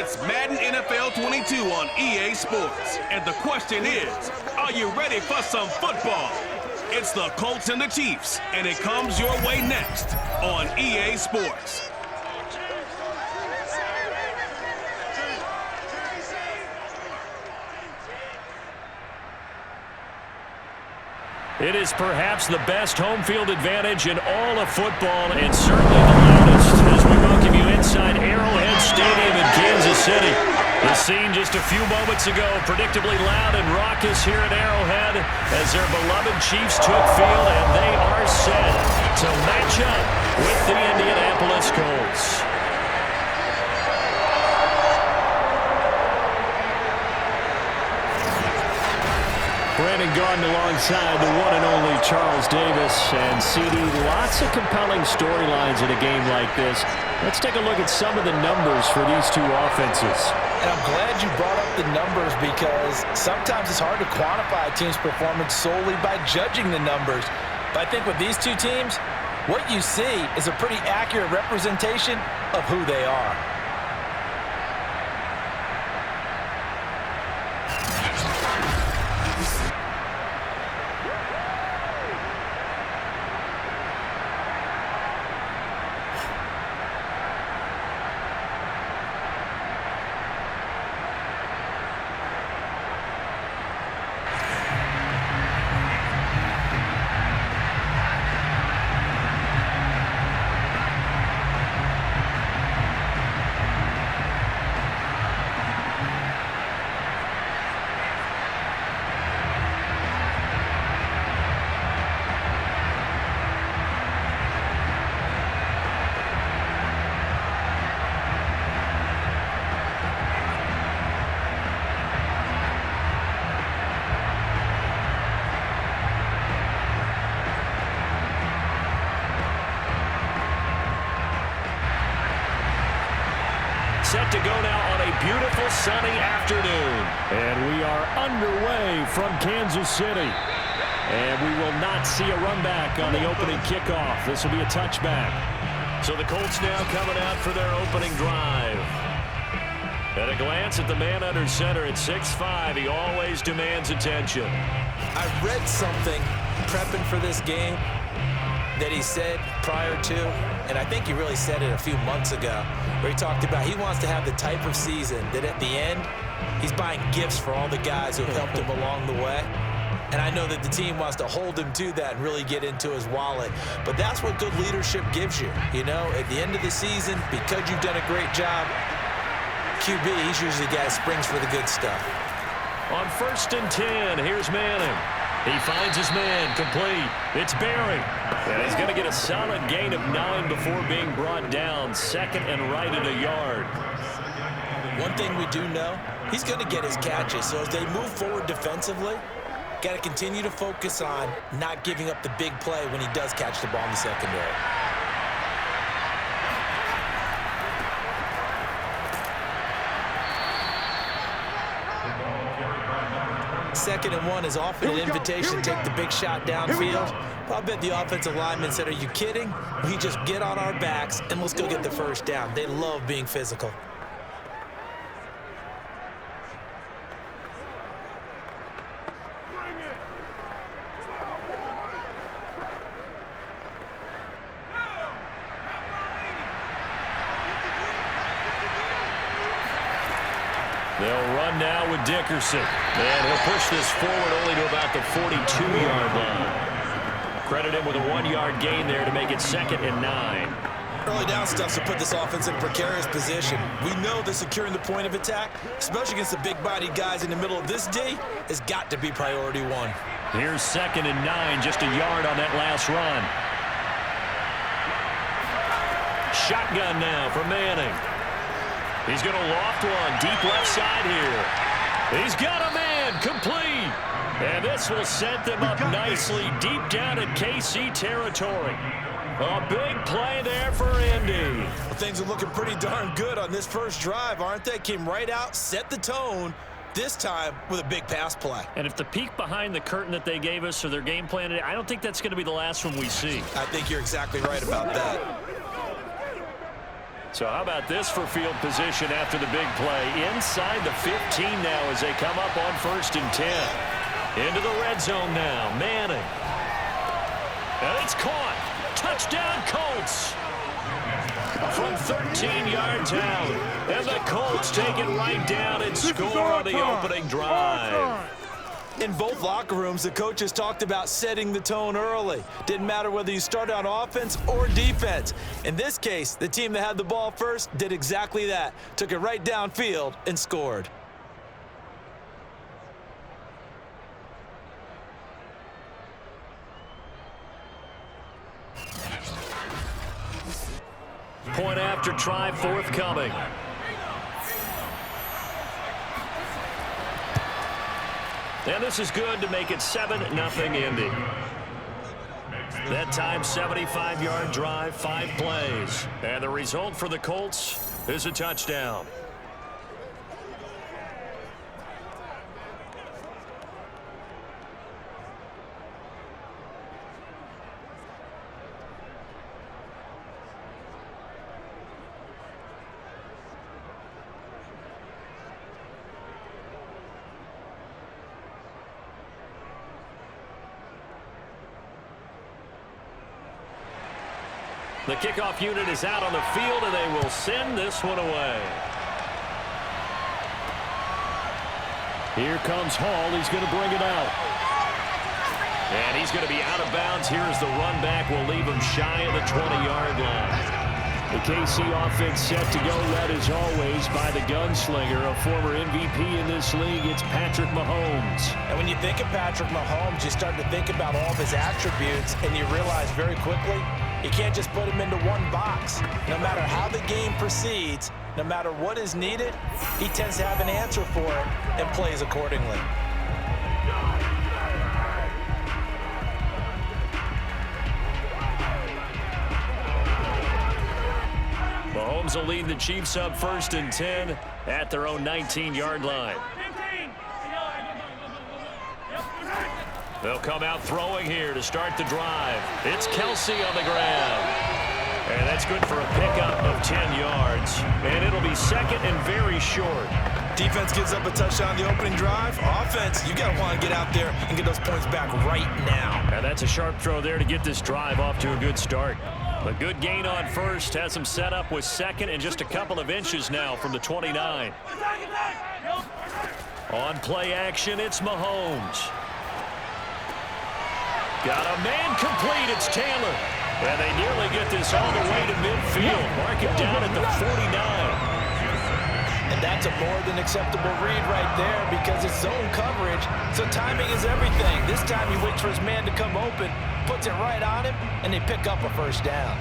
It's Madden NFL 22 on EA Sports. And the question is, are you ready for some football? It's the Colts and the Chiefs, and it comes your way next on EA Sports. It is perhaps the best home field advantage in all of football, and certainly the loudest as we welcome you inside Arrowhead Stadium in Kansas City. The scene just a few moments ago, predictably loud and raucous here at Arrowhead as their beloved Chiefs took field, and they are set to match up with the Indianapolis Colts. Brandon Gaudin alongside the one and only Charles Davis. And CD, lots of compelling storylines in a game like this. Let's take a look at some of the numbers for these two offenses. And I'm glad you brought up the numbers because sometimes it's hard to quantify a team's performance solely by judging the numbers. But I think with these two teams, what you see is a pretty accurate representation of who they are. Set to go now on a beautiful sunny afternoon. And we are underway from Kansas City. And we will not see a run back on the opening kickoff. This will be a touchback. So the Colts now coming out for their opening drive. At a glance at the man under center at 6'5", he always demands attention. I read something prepping for this game that he said prior to, and I think he really said it a few months ago, where he talked about he wants to have the type of season that at the end, he's buying gifts for all the guys who have helped him along the way. And I know that the team wants to hold him to that and really get into his wallet. But that's what good leadership gives you. You know, at the end of the season, because you've done a great job, QB, he's usually the guy that springs for the good stuff. On 1st and 10, here's Manning. He finds his man, complete. It's Barry. And he's going to get a solid gain of 9 before being brought down. 2nd and right at a yard. One thing we do know, he's going to get his catches. So as they move forward defensively, got to continue to focus on not giving up the big play when he does catch the ball in the secondary. Second and 1 is often an invitation to take the big shot downfield. But I bet the offensive lineman said, are you kidding? We just get on our backs and let's go get the first down. They love being physical. They'll run now with Dickerson. And he'll push this forward only to about the 42-yard line. Credit him with a 1-yard gain there to make it 2nd and 9. Early down stuff to put this offense in a precarious position. We know that securing the point of attack, especially against the big-bodied guys in the middle of this D, has got to be priority 1. Here's 2nd and 9, just a yard on that last run. Shotgun now for Manning. He's going to loft one deep left side here. He's got a man, complete. And this will set them up nicely deep down in KC territory. A big play there for Indy. Well, things are looking pretty darn good on this first drive, aren't they? Came right out, set the tone, this time with a big pass play. And if the peek behind the curtain that they gave us or their game plan, I don't think that's going to be the last one we see. I think you're exactly right about that. So how about this for field position after the big play? Inside the 15 now as they come up on 1st and 10. Into the red zone now. Manning. And it's caught. Touchdown, Colts. From 13 yards out. And the Colts take it right down and score on the opening drive. In both locker rooms, the coaches talked about setting the tone early. Didn't matter whether you started on offense or defense. In this case, the team that had the ball first did exactly that. Took it right downfield and scored. Point after try forthcoming. And this is good to make it 7-0 Indy. That time, 75-yard drive, 5 plays. And the result for the Colts is a touchdown. The kickoff unit is out on the field, and they will send this one away. Here comes Hall. He's going to bring it out. And he's going to be out of bounds. Here's the run back. Will leave him shy of the 20-yard line. The KC offense set to go, led as always by the gunslinger, a former MVP in this league. It's Patrick Mahomes. And when you think of Patrick Mahomes, you start to think about all of his attributes, and you realize very quickly you can't just put him into one box. No matter how the game proceeds, no matter what is needed, he tends to have an answer for it and plays accordingly. Mahomes will lead the Chiefs up 1st and 10 at their own 19-yard line. They'll come out throwing here to start the drive. It's Kelsey on the ground. And that's good for a pickup of 10 yards. And it'll be 2nd and very short. Defense gives up a touchdown the opening drive. Offense, you got to want to get out there and get those points back right now. And that's a sharp throw there to get this drive off to a good start. A good gain on 1st, has him set up with 2nd and just a couple of inches now from the 29. On play action, it's Mahomes. Got a man complete, it's Taylor. And they nearly get this all the way to midfield. Mark him down at the 49. And that's a more than acceptable read right there because it's zone coverage, so timing is everything. This time he waits for his man to come open, puts it right on him, and they pick up a 1st down.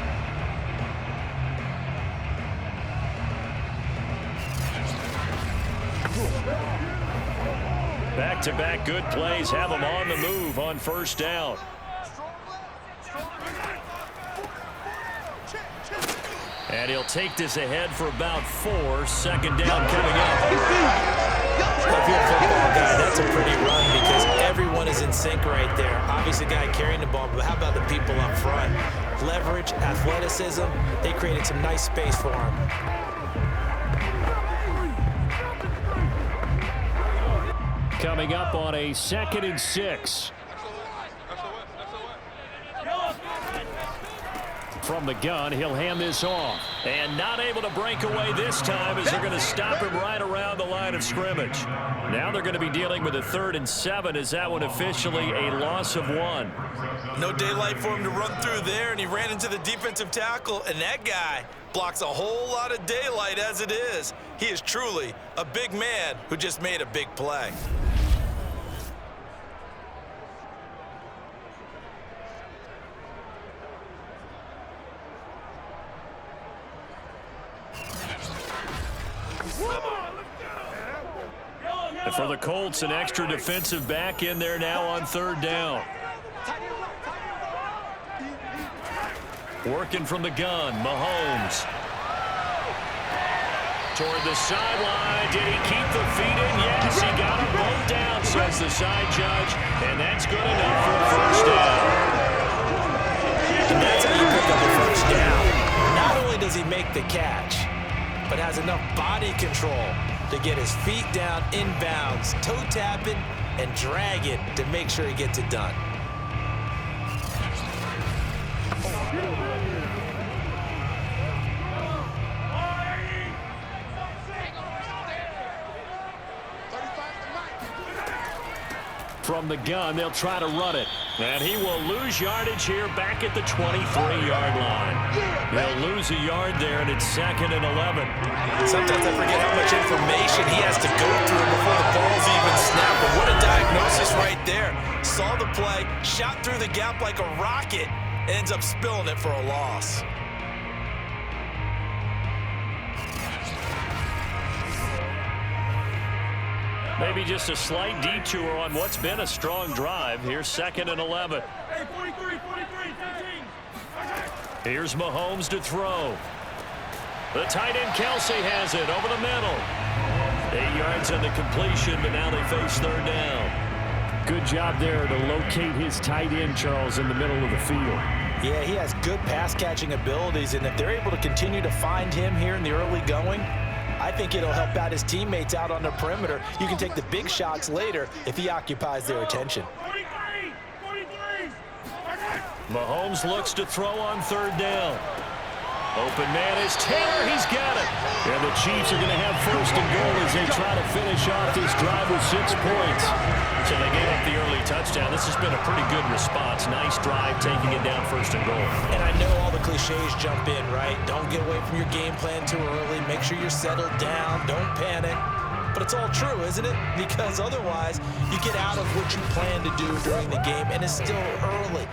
Back-to-back good plays have them on the move on 1st down. And he'll take this ahead for about 4. 2nd down coming up. If you're a football guy, that's a pretty run because everyone is in sync right there. Obviously, the guy carrying the ball, but how about the people up front? Leverage, athleticism, they created some nice space for him. Coming up on a 2nd and 6. From the gun, he'll hand this off. And not able to break away this time as they're going to stop him right around the line of scrimmage. Now they're going to be dealing with a 3rd and 7 as that one officially a loss of 1. No daylight for him to run through there, and he ran into the defensive tackle, and that guy blocks a whole lot of daylight as it is. He is truly a big man who just made a big play. And for the Colts, an extra defensive back in there now on 3rd down. Working from the gun, Mahomes. Toward the sideline. Did he keep the feet in? Yes, he got them both down, says the side judge. And that's good enough for a 1st down. And that's how you pick up a 1st down. Not only does he make the catch, but has enough body control to get his feet down inbounds, toe tapping, and drag it to make sure he gets it done. From the gun, they'll try to run it. And he will lose yardage here back at the 23-yard line. They'll lose a yard there, and it's 2nd and 11. Sometimes I forget how much information he has to go through before the ball's even snapped. But what a diagnosis right there. Saw the play, shot through the gap like a rocket, and ends up spilling it for a loss. Maybe just a slight detour on what's been a strong drive. Here's 2nd and 11. Hey, 43, 15. Here's Mahomes to throw. The tight end Kelsey has it over the middle. 8 yards on the completion, but now they face 3rd down. Good job there to locate his tight end, Charles, in the middle of the field. Yeah, he has good pass-catching abilities, and if they're able to continue to find him here in the early going, I think it'll help out his teammates out on the perimeter. You can take the big shots later if he occupies their attention. 43. Mahomes looks to throw on 3rd down. Open man is Taylor. He's got it. And the Chiefs are going to have 1st and goal as they try to finish off this drive with 6 points. So they gave up the early touchdown. This has been a pretty good response. Nice drive, taking it down 1st and goal. And I know all the cliches jump in, right? Don't get away from your game plan too early. Make sure you're settled down. Don't panic. But it's all true, isn't it? Because otherwise, you get out of what you plan to do during the game, and it's still early.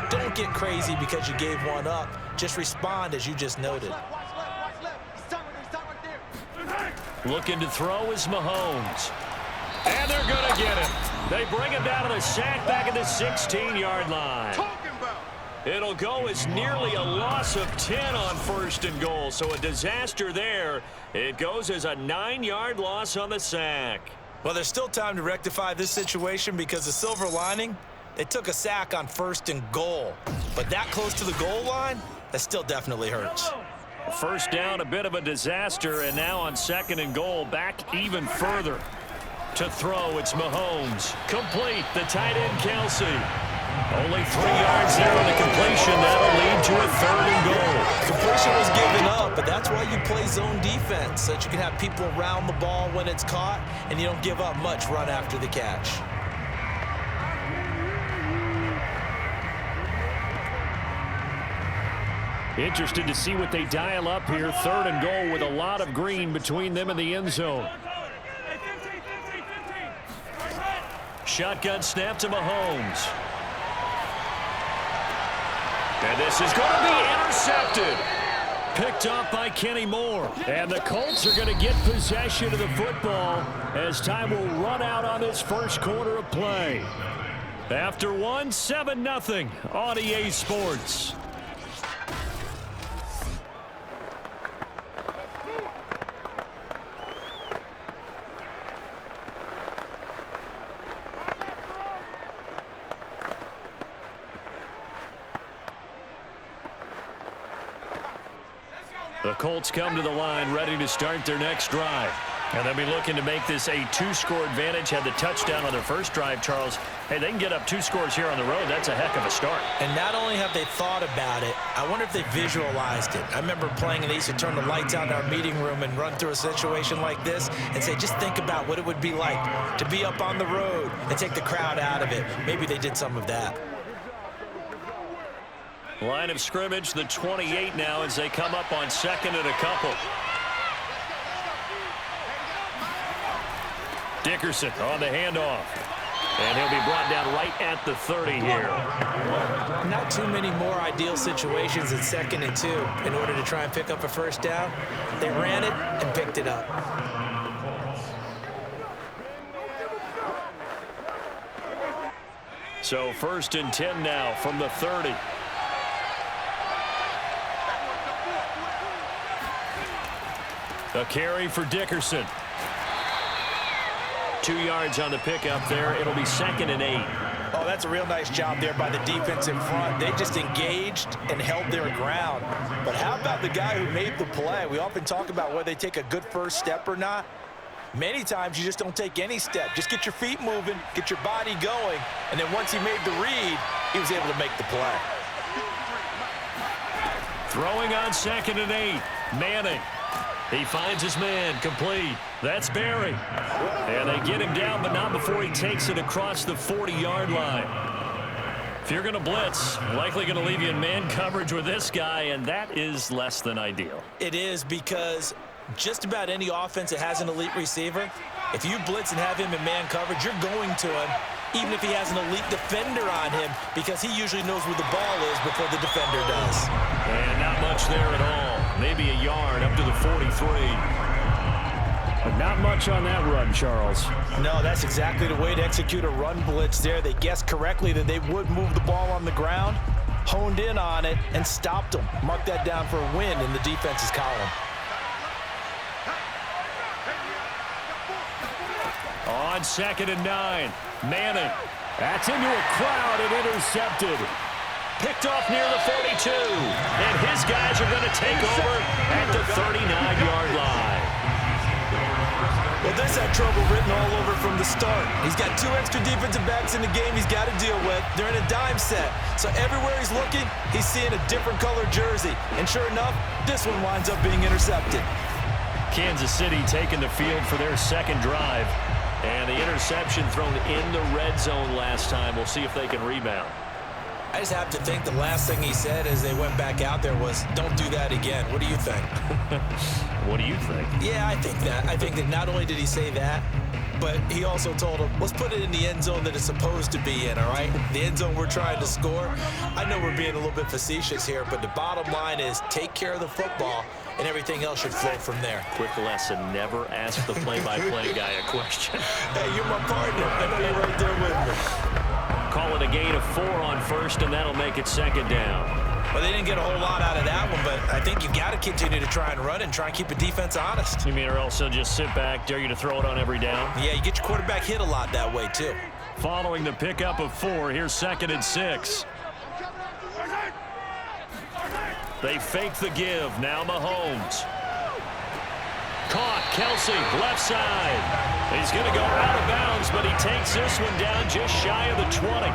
Don't get crazy because you gave one up. Just respond as you just noted. Looking to throw is Mahomes. And they're going to get him. They bring him down to the sack back at the 16-yard line. It'll go as nearly a loss of 10 on 1st and goal. So a disaster there. It goes as a 9-yard loss on the sack. Well, there's still time to rectify this situation because the silver lining, they took a sack on 1st and goal. But that close to the goal line, that still definitely hurts. 1st down, a bit of a disaster, and now on 2nd and goal, back even further. To throw, it's Mahomes. Complete, the tight end Kelsey. Only 3 yards there on the completion. That'll lead to a 3rd and goal. Completion was given up, but that's why you play zone defense, so that you can have people around the ball when it's caught, and you don't give up much run after the catch. Interested to see what they dial up here. 3rd and goal with a lot of green between them and the end zone. Shotgun snap to Mahomes. And this is going to be intercepted. Picked off by Kenny Moore. And the Colts are going to get possession of the football as time will run out on this 1st quarter of play. After 7-0 on EA Sports. The Colts come to the line ready to start their next drive. And they'll be looking to make this a 2-score advantage. Had the touchdown on their 1st drive, Charles. Hey, they can get up 2 scores here on the road. That's a heck of a start. And not only have they thought about it, I wonder if they visualized it. I remember playing and they used to turn the lights out in our meeting room and run through a situation like this and say, just think about what it would be like to be up on the road and take the crowd out of it. Maybe they did some of that. Line of scrimmage, the 28 now as they come up on 2nd and a couple. Dickerson on the handoff. And he'll be brought down right at the 30 here. Not too many more ideal situations in 2nd and 2 in order to try and pick up a 1st down. They ran it and picked it up. So 1st and 10 now from the 30. A carry for Dickerson. 2 yards on the pickup there. It'll be 2nd and 8. Oh, that's a real nice job there by the defense in front. They just engaged and held their ground. But how about the guy who made the play? We often talk about whether they take a good first step or not. Many times you just don't take any step. Just get your feet moving, get your body going, and then once he made the read, he was able to make the play. Throwing on 2nd and 8. Manning. He finds his man, complete. That's Barry. And they get him down, but not before he takes it across the 40-yard line. If you're going to blitz, likely going to leave you in man coverage with this guy, and that is less than ideal. It is, because just about any offense that has an elite receiver, if you blitz and have him in man coverage, you're going to him, even if he has an elite defender on him, because he usually knows where the ball is before the defender does. And not much there at all. Maybe a yard up to the 43. But not much on that run, Charles. No, that's exactly the way to execute a run blitz there. They guessed correctly that they would move the ball on the ground, honed in on it, and stopped them. Mark that down for a win in the defense's column. On 2nd and 9. Manning. That's into a crowd and intercepted. Picked off near the 42. And his guys are going to take over at the 39-yard line. Well, this had trouble written all over from the start. He's got 2 extra defensive backs in the game he's got to deal with. They're in a dime set. So everywhere he's looking, he's seeing a different color jersey. And sure enough, this one winds up being intercepted. Kansas City taking the field for their second drive. And the interception thrown in the red zone last time. We'll see if they can rebound. I just have to think the last thing he said as they went back out there was, don't do that again. What do you think? What do you think? Yeah, I think that. I think that not only did he say that, but he also told him, let's put it in the end zone that it's supposed to be in, all right? The end zone we're trying to score. I know we're being a little bit facetious here, but the bottom line is take care of the football, and everything else should flow from there. Quick lesson, never ask the play-by-play guy a question. Hey, you're my partner. I know you're right there with me. Call it a gain of 4 on first, and that'll make it 2nd down. Well, they didn't get a whole lot out of that one, but I think you got to continue to try and run and try and keep the defense honest. You mean or else they'll just sit back, dare you to throw it on every down? Yeah, you get your quarterback hit a lot that way, too. Following the pickup of 4, here's 2nd and 6. They fake the give. Now Mahomes. Caught. Kelsey, left side. He's going to go out of bounds, but he takes this one down just shy of the 20.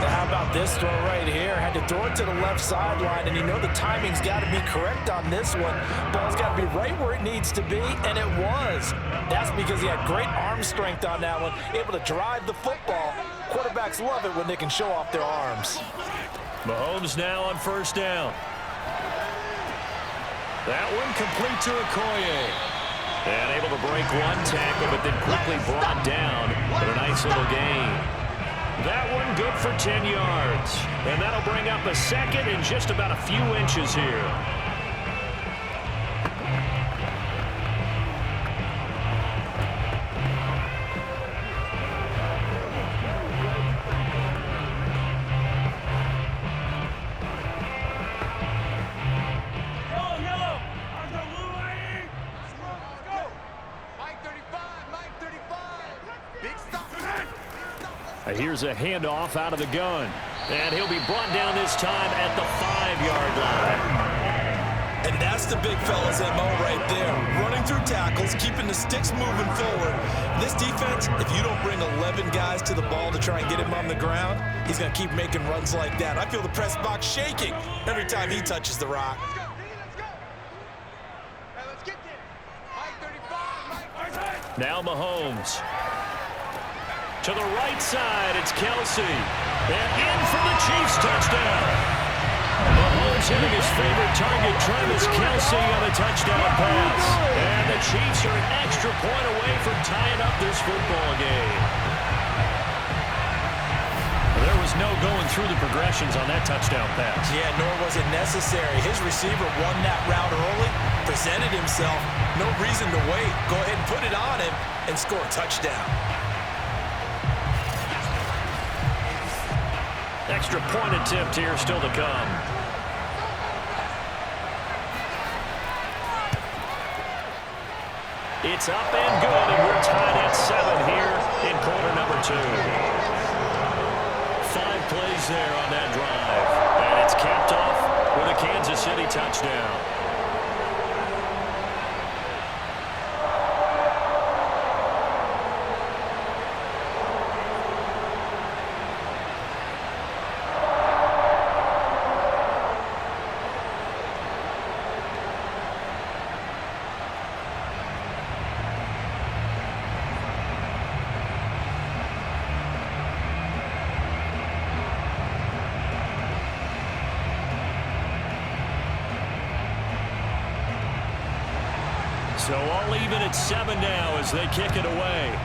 How about this throw right here? Had to throw it to the left sideline, and you know the timing's got to be correct on this one. Ball's got to be right where it needs to be, and it was. That's because he had great arm strength on that one, able to drive the football. Quarterbacks love it when they can show off their arms. Mahomes now on 1st down. That one complete to Okoye. And able to break one tackle, but then quickly brought down for a nice little gain. That one good for 10 yards. And that'll bring up a 2nd and just about a few inches here. Here's a handoff out of the gun. And he'll be brought down this time at the 5-yard line. And that's the big fella's MO right there. Running through tackles, keeping the sticks moving forward. This defense, if you don't bring 11 guys to the ball to try and get him on the ground, he's going to keep making runs like that. I feel the press box shaking every time he touches the rock. Now Mahomes. To the right side, it's Kelsey. And in for the Chiefs touchdown. Mahomes hitting his favorite target, Travis Kelsey, on a touchdown pass. And the Chiefs are an extra point away from tying up this football game. There was no going through the progressions on that touchdown pass. Yeah, nor was it necessary. His receiver won that route early, presented himself. No reason to wait. Go ahead and put it on him and score a touchdown. Extra point attempt here still to come. It's up and good, and we're tied at 7 here in quarter number 2. plays there on that drive. And it's capped off with a Kansas City touchdown. So all even at 7 now as they kick it away.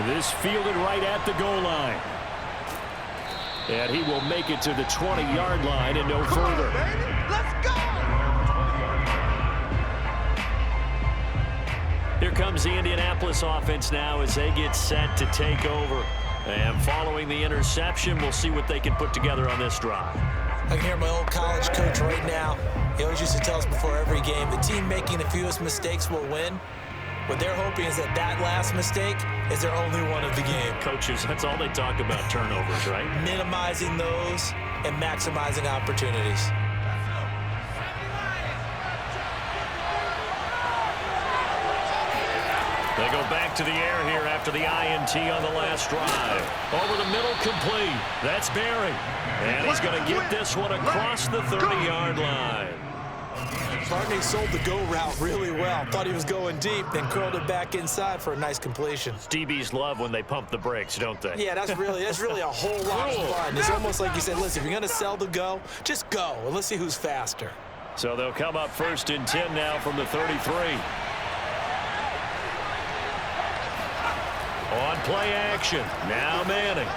This fielded right at the goal line. And he will make it to the 20-yard line and no further. Let's go! Here comes the Indianapolis offense now as they get set to take over. And following the interception, we'll see what they can put together on this drive. I can hear my old college coach right now. He always used to tell us before every game, the team making the fewest mistakes will win. What they're hoping is that that last mistake is their only one of the game. Coaches, that's all they talk about, turnovers, right? Minimizing those and maximizing opportunities. They go back to the air here after the INT on the last drive. Over the middle, complete. That's Barry. And he's going to get this one across the 30-yard line. Barney sold the go route really well. Thought he was going deep, then curled it back inside for a nice completion. DBs love when they pump the brakes, don't they? Yeah, that's really a whole lot of fun. It's almost like you said, listen, if you're going to sell the go, just go, and let's see who's faster. So they'll come up 1st and 10 now from the 33. On play action, now Manning.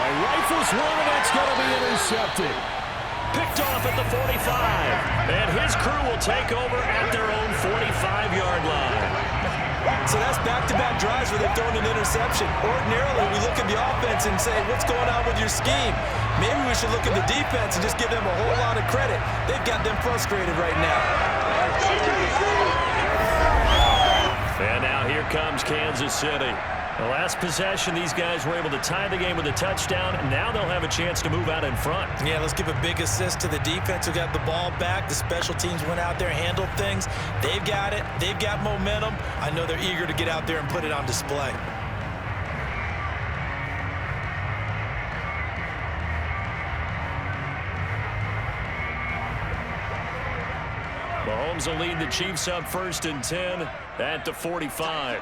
Rifles one, and that's going to be intercepted. Picked off at the 45, and his crew will take over at their own 45-yard line. So that's back-to-back drives where they've thrown an interception. Ordinarily, we look at the offense and say, what's going on with your scheme? Maybe we should look at the defense and just give them a whole lot of credit. They've got them frustrated right now. And now here comes Kansas City. The last possession, these guys were able to tie the game with a touchdown, and now they'll have a chance to move out in front. Yeah, let's give a big assist to the defense who got the ball back. The special teams went out there, handled things. They've got it. They've got momentum. I know they're eager to get out there and put it on display. Mahomes will lead the Chiefs up 1st and 10 at the 45.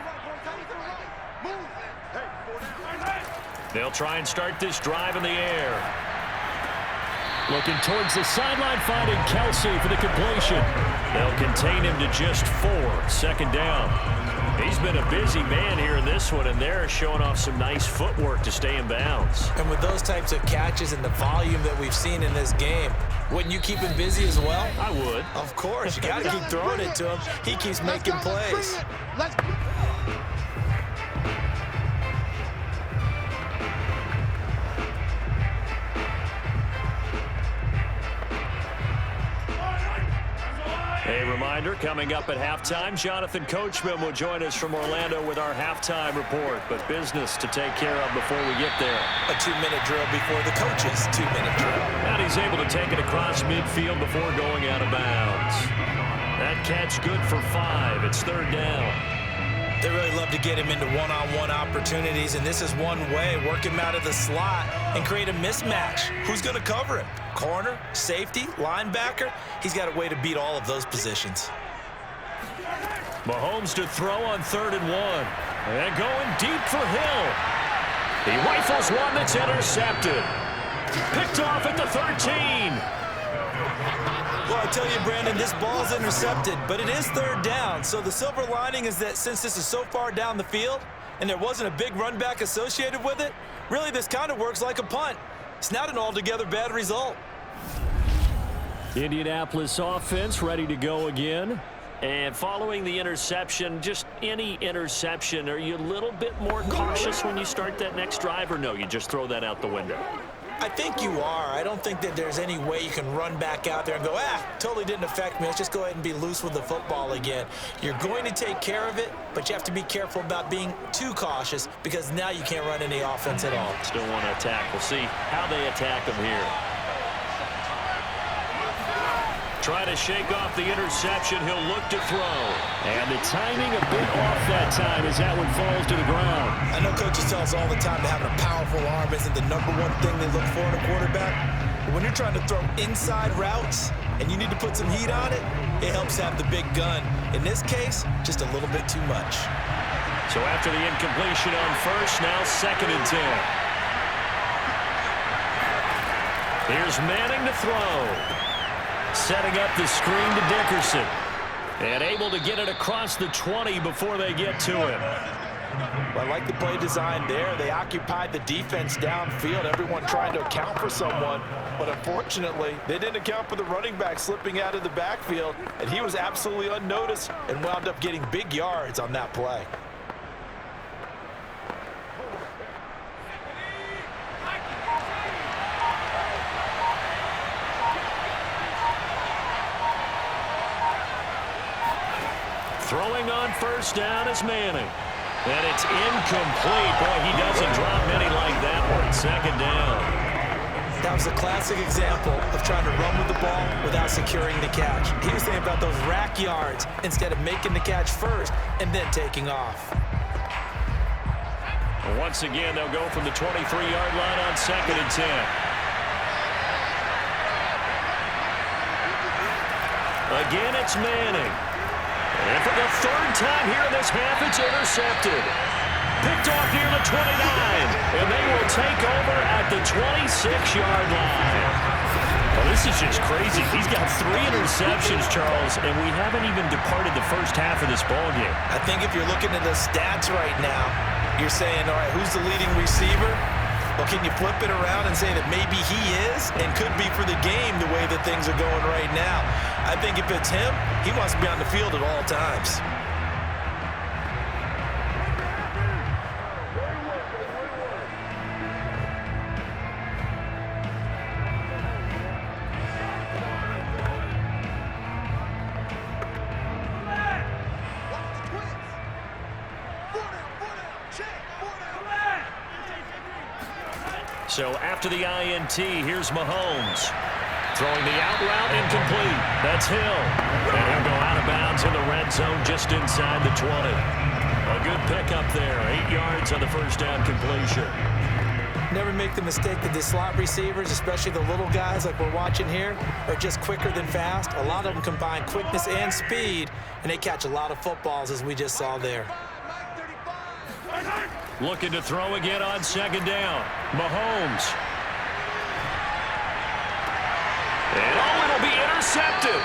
They'll try and start this drive in the air. Looking towards the sideline, finding Kelsey for the completion. They'll contain him to just 4, 2nd down. He's been a busy man here in this one, and they're showing off some nice footwork to stay in bounds. And with those types of catches and the volume that we've seen in this game, wouldn't you keep him busy as well? I would. Of course. You got to keep throwing it to him. He keeps making plays. A reminder, coming up at halftime, Jonathan Coachman will join us from Orlando with our halftime report. But business to take care of before we get there. A 2-minute drill before the coach's 2-minute drill. And he's able to take it across midfield before going out of bounds. That catch good for 5. It's 3rd down. They really love to get him into one-on-one opportunities, and this is one way. Work him out of the slot and create a mismatch. Who's going to cover him? Corner, safety, linebacker? He's got a way to beat all of those positions. Mahomes to throw on 3rd and 1. And going deep for Hill. He rifles one that's intercepted. Picked off at the 13. Well, I tell you, Brandon, this ball's intercepted, but it is 3rd down. So the silver lining is that since this is so far down the field and there wasn't a big run back associated with it, really this kind of works like a punt. It's not an altogether bad result. Indianapolis offense ready to go again. And following the interception, just any interception, are you a little bit more cautious when you start that next drive, or no, you just throw that out the window? I think you are. I don't think that there's any way you can run back out there and go, totally didn't affect me. Let's just go ahead and be loose with the football again. You're going to take care of it, but you have to be careful about being too cautious because now you can't run any offense at all. Still want to attack. We'll see how they attack them here. Try to shake off the interception. He'll look to throw. And the timing a bit off that time as that one falls to the ground. I know coaches tell us all the time that having a powerful arm isn't the #1 thing they look for in a quarterback. But when you're trying to throw inside routes and you need to put some heat on it, it helps have the big gun. In this case, just a little bit too much. So after the incompletion on first, now 2nd and 10. Here's Manning to throw. Setting up the screen to Dickerson. And able to get it across the 20 before they get to it. Well, I like the play design there. They occupied the defense downfield, everyone trying to account for someone. But unfortunately, they didn't account for the running back slipping out of the backfield. And he was absolutely unnoticed and wound up getting big yards on that play. Throwing on first down is Manning. And it's incomplete. Boy, he doesn't drop many like that one. 2nd down. That was a classic example of trying to run with the ball without securing the catch. He was thinking about those rack yards instead of making the catch first and then taking off. And once again, they'll go from the 23-yard line on 2nd and 10. Again, it's Manning. And for the 3rd time here in this half, it's intercepted. Picked off near the 29. And they will take over at the 26-yard line. Well, this is just crazy. He's got 3 interceptions, Charles, and we haven't even departed the first half of this ballgame. I think if you're looking at the stats right now, you're saying, all right, who's the leading receiver? Well, can you flip it around and say that maybe he is and could be for the game the way that things are going right now? I think if it's him, he wants to be on the field at all times. So after the INT, here's Mahomes. Throwing the out route incomplete. That's Hill. And he'll go out of bounds in the red zone just inside the 20. A good pickup there. 8 yards on the first down completion. Never make the mistake that the slot receivers, especially the little guys like we're watching here, are just quicker than fast. A lot of them combine quickness and speed, and they catch a lot of footballs, as we just saw there. Looking to throw again on 2nd down. Mahomes. And it'll be intercepted.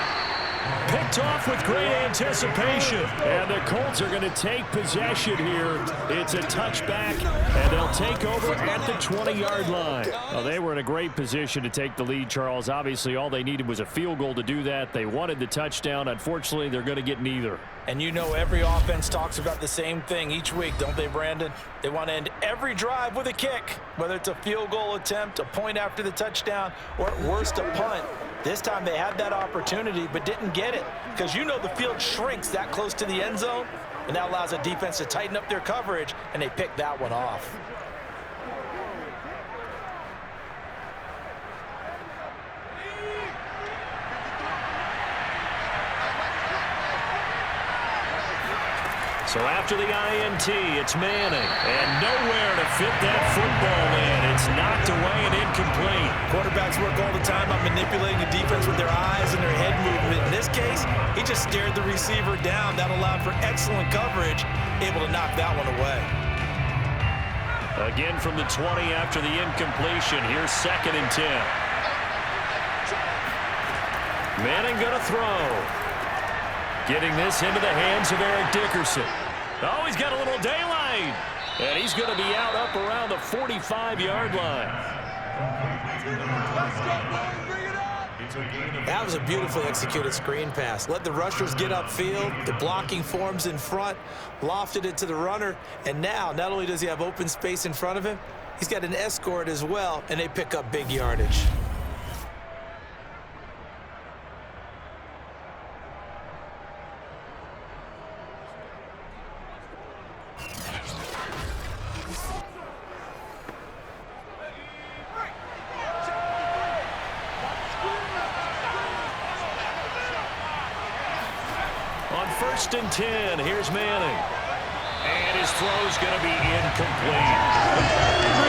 Picked off with great anticipation. And the Colts are going to take possession here. It's a touchback, and they'll take over at the 20-yard line. Well, they were in a great position to take the lead, Charles. Obviously, all they needed was a field goal to do that. They wanted the touchdown. Unfortunately, they're going to get neither. And you know every offense talks about the same thing each week, don't they, Brandon? They want to end every drive with a kick, whether it's a field goal attempt, a point after the touchdown, or at worst a punt. This time they had that opportunity but didn't get it because you know the field shrinks that close to the end zone, and that allows the defense to tighten up their coverage, and they picked that one off. So after the INT, it's Manning. And nowhere to fit that football in. It's knocked away and incomplete. Quarterbacks work all the time on manipulating the defense with their eyes and their head movement. In this case, he just stared the receiver down. That allowed for excellent coverage, able to knock that one away. Again from the 20 after the incompletion. Here's 2nd and 10. Manning going to throw. Getting this into the hands of Eric Dickerson. Oh, he's got a little daylight. And he's going to be out up around the 45-yard line. That was a beautifully executed screen pass. Let the rushers get upfield. The blocking forms in front. Lofted it to the runner. And now, not only does he have open space in front of him, He's got an escort as well, and they pick up big yardage. On 1st and 10, here's Manning. And his throw's going to be incomplete.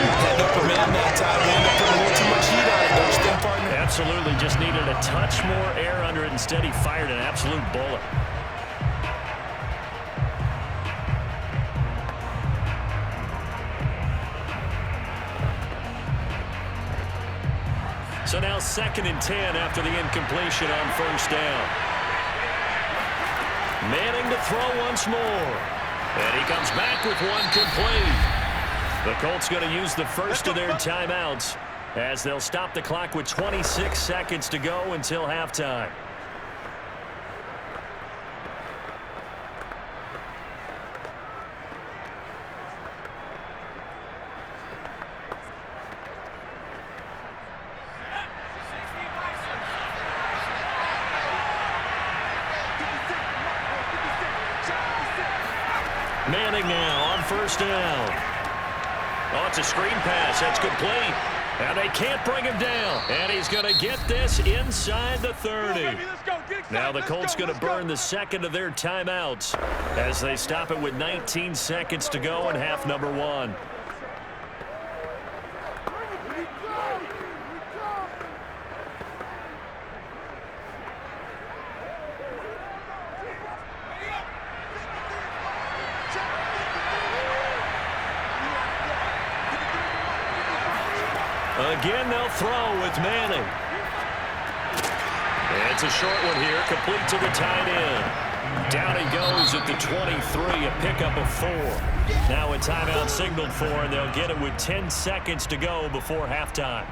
Had no command that time. They ended up putting a little too much heat on it, don't you think, partner? Absolutely. Just needed a touch more air under it. Instead, he fired an absolute bullet. So now 2nd and 10 after the incompletion on 1st down. Manning to throw once more. And he comes back with one complete. The Colts going to use the first of their timeouts as they'll stop the clock with 26 seconds to go until halftime. Manning now on 1st down. Oh, it's a screen pass. That's complete. And they can't bring him down. And he's going to get this inside the 30. Now the Colts going to burn the second of their timeouts as they stop it with 19 seconds to go in half number 1. Again, they'll throw with Manning. It's a short one here, complete to the tight end. Down he goes at the 23, a pickup of 4. Now a timeout signaled for, and they'll get it with 10 seconds to go before halftime.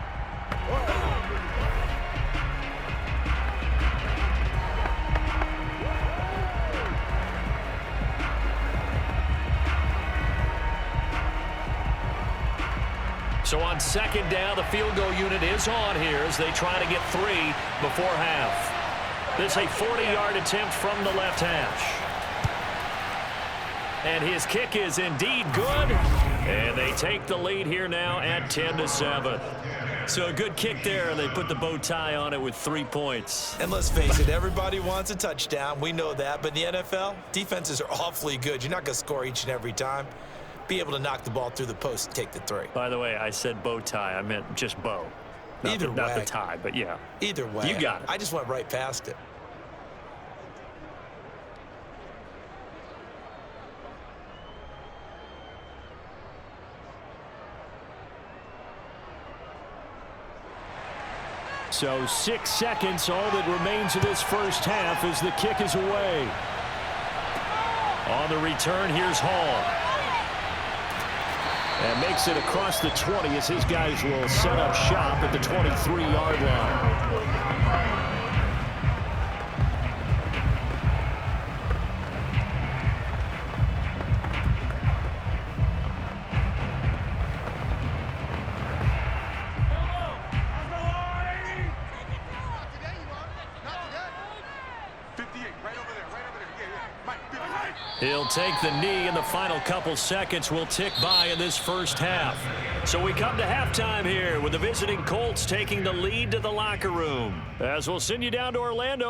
So on 2nd down, the field goal unit is on here as they try to get 3 before half. This is a 40-yard attempt from the left hash. And his kick is indeed good. And they take the lead here now at 10-7. So a good kick there, and they put the bow tie on it with 3 points. And let's face it, everybody wants a touchdown. We know that. But in the NFL, defenses are awfully good. You're not going to score each and every time. Be able to knock the ball through the post and take the 3. By the way, I said bow tie. I meant just bow. Not the tie, but yeah. Either way. You got it. I just went right past it. So 6 seconds, all that remains of this first half as the kick is away. On the return, here's Hall. And makes it across the 20 as his guys will set up shop at the 23-yard line. He'll take the knee, and the final couple seconds will tick by in this first half. So we come to halftime here with the visiting Colts taking the lead to the locker room. As we'll send you down to Orlando.